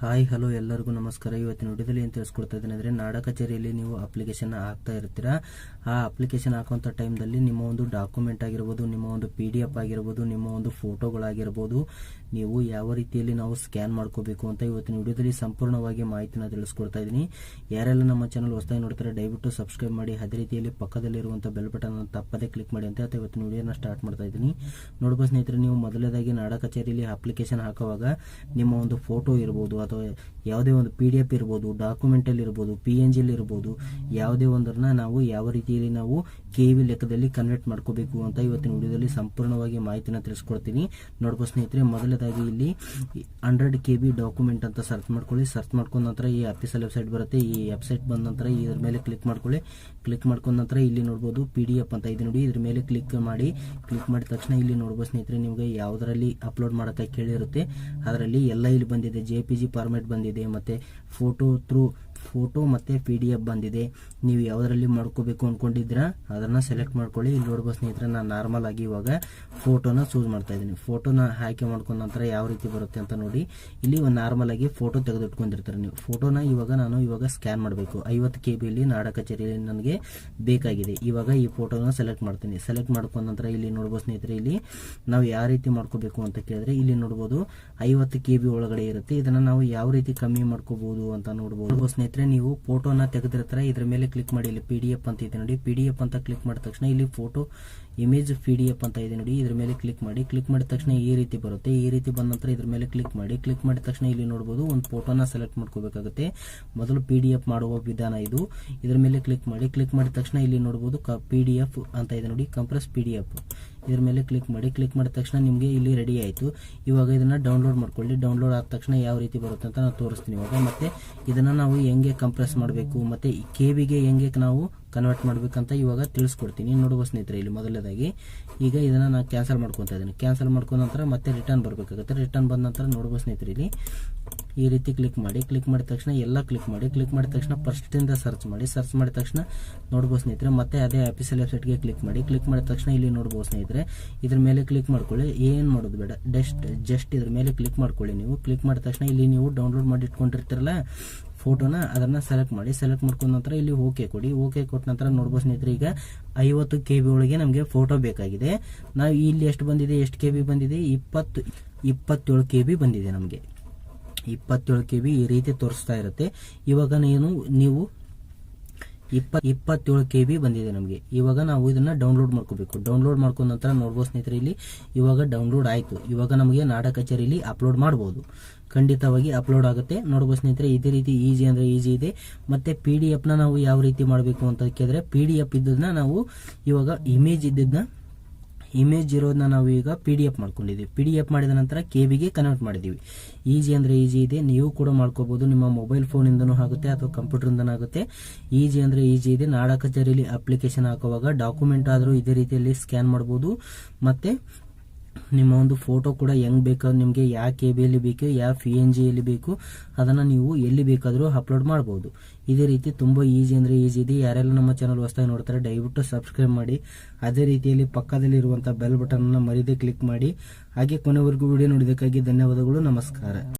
Hi hello ಎಲ್ಲರಿಗೂ ನಮಸ್ಕಾರ. ಇವತ್ತಿನ ವಿಡಿಯೋದಲ್ಲಿ ಏನು ತಿಳಿಸ್ಕೊಡ್ತಾ ಇದ್ದೀನಿ ಅಂದರೆ, ನಾಡ ಕಚೇರಿಯಲ್ಲಿ ನೀವು ಅಪ್ಲಿಕೇಶನ್ ಹಾಕ್ತಾ ಇರ್ತೀರಾ. ಆ ಅಪ್ಲಿಕೇಶನ್ ಹಾಕುವಂಥ ಟೈಮ್ದಲ್ಲಿ ನಿಮ್ಮ ಒಂದು ಡಾಕ್ಯುಮೆಂಟ್ ಆಗಿರ್ಬೋದು, ನಿಮ್ಮ ಒಂದು PDF ಆಗಿರ್ಬೋದು, ನಿಮ್ಮ ಒಂದು ಫೋಟೋಗಳಾಗಿರ್ಬೋದು, ನೀವು ಯಾವ ರೀತಿಯಲ್ಲಿ ನಾವು ಸ್ಕ್ಯಾನ್ ಮಾಡ್ಕೋಬೇಕು ಅಂತ ಇವತ್ತಿನ ವಿಡಿಯೋದಲ್ಲಿ ಸಂಪೂರ್ಣವಾಗಿ ಮಾಹಿತಿನ ತಿಳಿಸ್ಕೊಡ್ತಾ ಇದ್ದೀನಿ. ಯಾರೆಲ್ಲ ನಮ್ಮ ಚಾನಲ್ ಹೊಸದಾಗಿ ನೋಡ್ತಾರೆ ದಯವಿಟ್ಟು ಸಬ್ಸ್ಕ್ರೈಬ್ ಮಾಡಿ, ಅದೇ ರೀತಿಯಲ್ಲಿ ಪಕ್ಕದಲ್ಲಿರುವಂಥ ಬೆಲ್ ಬಟನ್ ಅನ್ನು ತಪ್ಪದೇ ಕ್ಲಿಕ್ ಮಾಡಿ ಅಂತ ಇವತ್ತಿನ ವಿಡಿಯೋನ ಸ್ಟಾರ್ಟ್ ಮಾಡ್ತಾ ಇದ್ದೀನಿ. ನೋಡ್ಬೋದು ಸ್ನೇಹಿತರೆ, ನೀವು ಮೊದಲನೇದಾಗಿ ನಾಡ ಕಚೇರಿಯಲ್ಲಿ ಅಪ್ಲಿಕೇಶನ್ ಹಾಕುವಾಗ ನಿಮ್ಮ ಒಂದು ಫೋಟೋ ಇರ್ಬೋದು ಅಥವಾ ಯಾವುದೇ ಒಂದು PDF ಇರ್ಬೋದು, ಡಾಕ್ಯುಮೆಂಟಲ್ಲಿ ಇರ್ಬೋದು, PNG ಇರ್ಬೋದು, ಯಾವುದೇ ಒಂದನ್ನ ನಾವು ಯಾವ ರೀತಿಯಲ್ಲಿ ನಾವು KV ಲೆಕ್ಕದಲ್ಲಿ ಕನ್ವರ್ಟ್ ಮಾಡ್ಕೋಬೇಕು ಅಂತ ಇವತ್ತಿನ ವಿಡಿಯೋದಲ್ಲಿ ಸಂಪೂರ್ಣವಾಗಿ ಮಾಹಿತಿನ ತಿಳಿಸ್ಕೊಡ್ತೀನಿ. ನೋಡ್ಬೋದು ಸ್ನೇಹಿತರೆ, ಮೊದಲನೇದಾಗಿ ಇಲ್ಲಿ 100 KB ಡಾಕ್ಯುಮೆಂಟ್ ಅಂತ ಸರ್ಚ್ ಮಾಡ್ಕೊಳ್ಳಿ. ಸರ್ಚ್ ಮಾಡ್ಕೊಂಡ ನಂತರ ಈ ಅಫಿಷಿಯಲ್ ವೆಬ್ಸೈಟ್ ಬರುತ್ತೆ. ಈ ವೆಬ್ಸೈಟ್ ಬಂದ ನಂತರ ಇದ್ರ ಮೇಲೆ ಕ್ಲಿಕ್ ಮಾಡ್ಕೊಳ್ಳಿ. ಕ್ಲಿಕ್ ಮಾಡ್ಕೊಂಡ ನಂತರ ಇಲ್ಲಿ ನೋಡ್ಬೋದು PDF ಅಂತ ಇದೆ ನೋಡಿ, ಇದ್ರ ಮೇಲೆ ಕ್ಲಿಕ್ ಮಾಡಿ. ಕ್ಲಿಕ್ ಮಾಡಿದ ತಕ್ಷಣ ಇಲ್ಲಿ ನೋಡ್ಬೋದು ಸ್ನೇಹಿತರೆ, ನಿಮಗೆ ಯಾವುದರಲ್ಲಿ ಅಪ್ಲೋಡ್ ಮಾಡೋಕ್ಕೆ ಕೇಳಿರುತ್ತೆ ಅದರಲ್ಲಿ ಎಲ್ಲ ಇಲ್ಲಿ ಬಂದಿದೆ. JPG ಫಾರ್ಮ್ಯಾಟ್ ಬಂದಿದೆ, ಮತ್ತೆ ಫೋಟೋ ಮತ್ತೆ PDF ಬಂದಿದೆ. ನೀವು ಯಾವುದರಲ್ಲಿ ಮಾಡ್ಕೋಬೇಕು ಅನ್ಕೊಂಡಿದ್ದೀರಾ ಅದನ್ನ ಸೆಲೆಕ್ಟ್ ಮಾಡ್ಕೊಳ್ಳಿ. ಇಲ್ಲಿ ನೋಡ್ಬೋದು ಸ್ನೇಹಿತರೆ, ನಾನು ನಾರ್ಮಲ್ ಆಗಿ ಇವಾಗ ಫೋಟೋನ ಚೂಸ್ ಮಾಡ್ತಾ ಇದ್ದೀನಿ. ಫೋಟೋನ ಆಯ್ಕೆ ಮಾಡ್ಕೊಂಡ ನಂತರ ಯಾವ ರೀತಿ ಬರುತ್ತೆ ಅಂತ ನೋಡಿ. ಇಲ್ಲಿ ಒಂದು ನಾರ್ಮಲ್ ಆಗಿ ಫೋಟೋ ತೆಗೆದಿಟ್ಕೊಂಡಿರ್ತಾರೆ ನೀವು. ಫೋಟೋನ ನಾನು ಇವಾಗ ಸ್ಕ್ಯಾನ್ ಮಾಡಬೇಕು. 50 KB ನಾಡ ಕಚೇರಿಯಲ್ಲಿ ನನಗೆ ಬೇಕಾಗಿದೆ. ಇವಾಗ ಈ ಫೋಟೋನ ಸೆಲೆಕ್ಟ್ ಮಾಡ್ತೀನಿ. ಸೆಲೆಕ್ಟ್ ಮಾಡ್ಕೊಂಡ ನಂತರ ಇಲ್ಲಿ ನೋಡ್ಬೋದು ಸ್ನೇಹಿತರೆ, ಇಲ್ಲಿ ನಾವು ಯಾವ ರೀತಿ ಮಾಡ್ಕೋಬೇಕು ಅಂತ ಕೇಳಿದ್ರೆ ಇಲ್ಲಿ ನೋಡ್ಬೋದು 50 KB ಒಳಗಡೆ ಇರುತ್ತೆ. ಇದನ್ನ ನಾವು ಯಾವ ರೀತಿ ಕಮ್ಮಿ ಮಾಡ್ಕೋಬಹುದು ಅಂತ ನೋಡ್ಬೋದು ಸ್ನೇಹಿತರೆ. ನೀವು ಫೋಟೋನ ತೆಗೆದಿರ್ತಾರೆ, ಇದ್ರ ಮೇಲೆ ಕ್ಲಿಕ್ ಮಾಡಿ. ಇಲ್ಲಿ PDF ಅಂತ ಇದೆ ನೋಡಿ. PDF ಅಂತ ಕ್ಲಿಕ್ ಮಾಡಿದ ತಕ್ಷಣ ಇಲ್ಲಿ ಫೋಟೋ ಇಮೇಜ್ PDF ಅಂತ ಇದೆ ನೋಡಿ, ಇದ್ರ ಮೇಲೆ ಕ್ಲಿಕ್ ಮಾಡಿ. ಕ್ಲಿಕ್ ಮಾಡಿದ ತಕ್ಷಣ ಈ ರೀತಿ ಬರುತ್ತೆ. ಈ ರೀತಿ ಬಂದ ನಂತರ ಇದ್ರ ಮೇಲೆ ಕ್ಲಿಕ್ ಮಾಡಿ. ಕ್ಲಿಕ್ ಮಾಡಿದ ತಕ್ಷಣ ಇಲ್ಲಿ ನೋಡಬಹುದು ಒಂದು ಫೋಟೋನ ಸೆಲೆಕ್ಟ್ ಮಾಡ್ಕೋಬೇಕಾಗುತ್ತೆ. ಮೊದಲು PDF ಮಾಡುವ ವಿಧಾನ ಇದು. ಇದ್ರ ಮೇಲೆ ಕ್ಲಿಕ್ ಮಾಡಿ. ಕ್ಲಿಕ್ ಮಾಡಿದ ತಕ್ಷಣ ಇಲ್ಲಿ ನೋಡಬಹುದು PDF ಅಂತ ಇದೆ ನೋಡಿ, ಕಂಪ್ರೆಸ್ PDF. ಇದ್ರ ಮೇಲೆ ಕ್ಲಿಕ್ ಮಾಡಿ. ಕ್ಲಿಕ್ ಮಾಡಿದ ತಕ್ಷಣ ನಿಮಗೆ ಇಲ್ಲಿ ರೆಡಿ ಆಯಿತು. ಇವಾಗ ಇದನ್ನ ಡೌನ್ಲೋಡ್ ಮಾಡ್ಕೊಳ್ಳಿ. ಡೌನ್ಲೋಡ್ ಆದ ತಕ್ಷಣ ಯಾವ ರೀತಿ ಬರುತ್ತೆ ಅಂತ ನಾನು ತೋರಿಸ್ತೀನಿ ಇವಾಗ. ಮತ್ತೆ ಇದನ್ನ ನಾವು ಹೆಂಗೆ ಕಂಪ್ರೆಸ್ ಮಾಡಬೇಕು ಮತ್ತೆ KVಗೆ ಹೆಂಗೆ ನಾವು ಕನ್ವರ್ಟ್ ಮಾಡ್ಬೇಕಂತ ಇವಾಗ ತಿಳಿಸ್ಕೊಡ್ತೀನಿ. ನೋಡುವ ಸ್ನೇಹಿತರೆ, ಇಲ್ಲಿ ಮೊದಲನೇದಾಗಿ ಈಗ ಇದನ್ನ ನಾನು ಕ್ಯಾನ್ಸಲ್ ಮಾಡ್ಕೊತಾ ಇದ್ದೀನಿ. ಕ್ಯಾನ್ಸಲ್ ಮಾಡ್ಕೊಂಡ ನಂತರ ಮತ್ತೆ ರಿಟರ್ನ್ ಬರಬೇಕಾಗುತ್ತೆ. ರಿಟರ್ನ್ ಬಂದ ನಂತರ ನೋಡುವ ಸ್ನೇಹಿತರೆ, ಇಲ್ಲಿ ಈ ರೀತಿ ಕ್ಲಿಕ್ ಮಾಡಿ. ಕ್ಲಿಕ್ ಮಾಡಿದ ತಕ್ಷಣ ಎಲ್ಲ ಕ್ಲಿಕ್ ಮಾಡಿ. ಕ್ಲಿಕ್ ಮಾಡಿದ ತಕ್ಷಣ ಫಸ್ಟ್ ಇಂದ ಸರ್ಚ್ ಮಾಡಿ. ಸರ್ಚ್ ಮಾಡಿದ ತಕ್ಷಣ ನೋಡ್ಬೋದು ಸ್ನೇಹಿತರೆ, ಮತ್ತೆ ಅದೇ ಅಫಿಷಿಯಲ್ ವೆಬ್ಸೈಟ್ಗೆ ಕ್ಲಿಕ್ ಮಾಡಿ. ಕ್ಲಿಕ್ ಮಾಡಿದ ತಕ್ಷಣ ಇಲ್ಲಿ ನೋಡ್ಬೋದು ಸ್ನೇಹಿತರೆ, ಇದ್ರ ಮೇಲೆ ಕ್ಲಿಕ್ ಮಾಡ್ಕೊಳ್ಳಿ. ಏನು ಮಾಡೋದು ಬೇಡ, ಜಸ್ಟ್ ಇದ್ರ ಮೇಲೆ ಕ್ಲಿಕ್ ಮಾಡ್ಕೊಳ್ಳಿ. ನೀವು ಕ್ಲಿಕ್ ಮಾಡಿದ ತಕ್ಷಣ ಇಲ್ಲಿ ನೀವು ಡೌನ್ಲೋಡ್ ಮಾಡಿ ಇಟ್ಕೊಂಡಿರ್ತೀರಲ್ಲ ಫೋಟೋನ, ಅದನ್ನ ಸೆಲೆಕ್ಟ್ ಮಾಡಿ. ಸೆಲೆಕ್ಟ್ ಮಾಡ್ಕೊಂಡ ನಂತರ ಇಲ್ಲಿ ಓಕೆ ಕೊಡಿ. ಓಕೆ ಕೊಟ್ಟ ನಂತರ ನೋಡ್ಬೋದು ಸ್ನೇಹಿತರೆ, ಈಗ 50 KB ಒಳಗೆ ನಮಗೆ ಫೋಟೋ ಬೇಕಾಗಿದೆ. ನಾವು ಇಲ್ಲಿ ಎಷ್ಟು ಬಂದಿದೆ, ಎಷ್ಟು KB ಬಂದಿದೆ, 27 KB ಬಂದಿದೆ. ನಮಗೆ 27 KB ಈ ರೀತಿ ತೋರಿಸ್ತಾ ಇರುತ್ತೆ. ಇವಾಗ ನೀವು 27 KB ಬಂದಿದೆ ನಮಗೆ. ಇವಾಗ ನಾವು ಇದನ್ನ ಡೌನ್ಲೋಡ್ ಮಾಡ್ಕೋಬೇಕು. ಡೌನ್ಲೋಡ್ ಮಾಡ್ಕೊಂಡ ನಂತರ ನೋಡ್ಬೋದು ಸ್ನೇಹಿತರೆ, ಇಲ್ಲಿ ಇವಾಗ ಡೌನ್ಲೋಡ್ ಆಯ್ತು. ಇವಾಗ ನಮಗೆ ನಾಡ ಕಚೇರಿಯಲ್ಲಿ ಅಪ್ಲೋಡ್ ಮಾಡಬಹುದು. ಖಂಡಿತವಾಗಿ ಅಪ್ಲೋಡ್ ಆಗುತ್ತೆ. ನೋಡ್ಬೋದು ಸ್ನೇಹಿತರೆ, ಇದೇ ರೀತಿ ಈಜಿ ಅಂದ್ರೆ ಈಜಿ ಇದೆ. ಮತ್ತೆ PDF ನ ನಾವು ಯಾವ ರೀತಿ ಮಾಡಬೇಕು ಅಂತ ಕೇಳಿದ್ರೆ, PDF ಇದ್ದದನ್ನ ನಾವು ಇವಾಗ ಇಮೇಜ್ ಇರೋದನ್ನ ನಾವು ಈಗ PDF ಮಾಡ್ಕೊಂಡಿದ್ದೀವಿ. PDF ಮಾಡಿದ ನಂತರ KVಗೆ ಕನ್ವರ್ಟ್ ಮಾಡಿದೀವಿ. ಈಜಿ ಅಂದ್ರೆ ಈಜಿ ಇದೆ, ನೀವು ಕೂಡ ಮಾಡ್ಕೋಬಹುದು. ನಿಮ್ಮ ಮೊಬೈಲ್ ಫೋನ್ ಇಂದನೂ ಆಗುತ್ತೆ ಅಥವಾ ಕಂಪ್ಯೂಟರ್ ಇಂದನೂ ಆಗುತ್ತೆ. ಈಜಿ ಅಂದ್ರೆ ಈಜಿ ಇದೆ. ನಾಡ ಕಚೇರಿಯಲ್ಲಿ ಅಪ್ಲಿಕೇಶನ್ ಹಾಕುವಾಗ ಡಾಕ್ಯುಮೆಂಟ್ ಆದ್ರೂ ಇದೇ ರೀತಿಯಲ್ಲಿ ಸ್ಕ್ಯಾನ್ ಮಾಡಬಹುದು. ಮತ್ತೆ ನಿಮ್ಮ ಒಂದು ಫೋಟೋ ಕೂಡ ಹೆಂಗ್ ಬೇಕಾದ್ರೂ ನಿಮಗೆ ಯಾವ KBಯಲ್ಲಿ ಬೇಕು, ಯಾವ PNGಯಲ್ಲಿ ಬೇಕು ಅದನ್ನ ನೀವು ಎಲ್ಲಿ ಬೇಕಾದ್ರೂ ಅಪ್ಲೋಡ್ ಮಾಡಬಹುದು. ಇದೇ ರೀತಿ ತುಂಬಾ ಈಜಿ ಅಂದ್ರೆ ಈಜಿ ಇದೆ. ಯಾರೆಲ್ಲ ನಮ್ಮ ಚಾನಲ್ ಹೊಸದಾಗಿ ನೋಡ್ತಾರೆ ದಯವಿಟ್ಟು ಸಬ್ಸ್ಕ್ರೈಬ್ ಮಾಡಿ. ಅದೇ ರೀತಿಯಲ್ಲಿ ಪಕ್ಕದಲ್ಲಿರುವಂತಹ ಬೆಲ್ ಬಟನ್ ಅನ್ನು ಮರಿದೇ ಕ್ಲಿಕ್ ಮಾಡಿ. ಹಾಗೆ ಕೊನೆವರೆಗೂ ವಿಡಿಯೋ ನೋಡಿದ್ದಕ್ಕಾಗಿ ಧನ್ಯವಾದಗಳು. ನಮಸ್ಕಾರ.